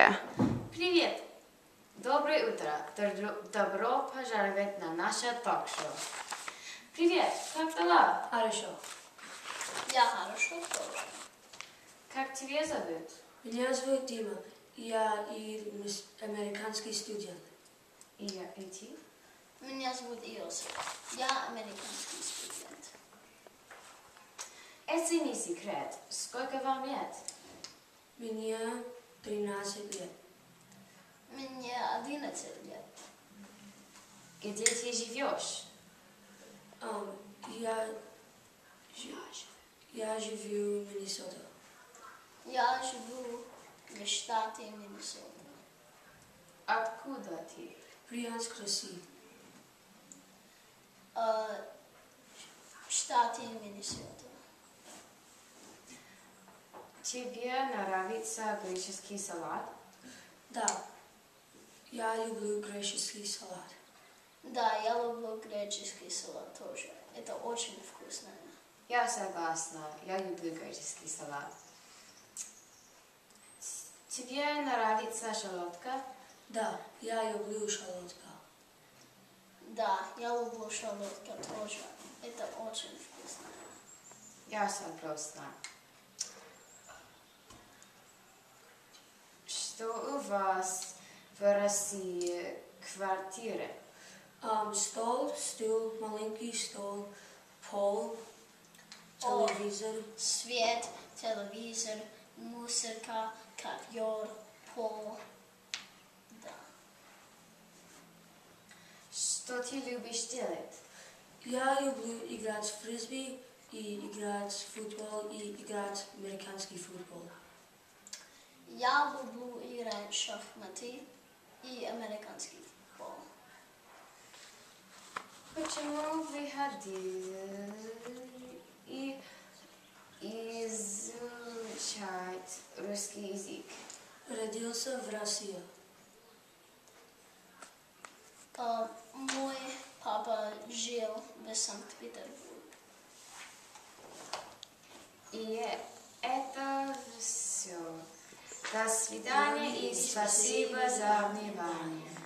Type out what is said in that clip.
Здравствуйте. Привет. Доброе утро. Добро пожаловать на наше ток-шоу. Привет, как дела? Хорошо. Я хорошо тоже. Как тебя зовут? Меня зовут Дима. Я американский студент. И ты? Меня зовут Иосиф. Я американский студент. Это не секрет. Сколько вам лет? Мне 13 лет. Мне 11 лет. Где ты живешь? Я живу в Миннесоте. Я живу в штате Миннесота. Откуда ты? Брянск, Россия. В штате Миннесота. Тебе нравится греческий салат? Да. Я люблю греческий салат. Да, я люблю греческий салат тоже. Это очень вкусно. Я согласна. Я люблю греческий салат. Тебе нравится шарлотка? Да, я люблю шарлотка. Да, я люблю шарлотка тоже. Это очень вкусно. Я согласна. Что у вас в России квартиры? Стол, стул, маленький стол, пол, телевизор. Свет, телевизор, мусорка, ковер, пол. Да. Что ты любишь делать? Я люблю играть в фрисби, и играть в футбол, и играть в американский футбол. Я люблю играть в шахматы и американский футбол. Почему вы хотели изучать русский язык? Родился в России. Мой папа жил в Санкт-Петербурге. И это все. До свидания и спасибо за внимание.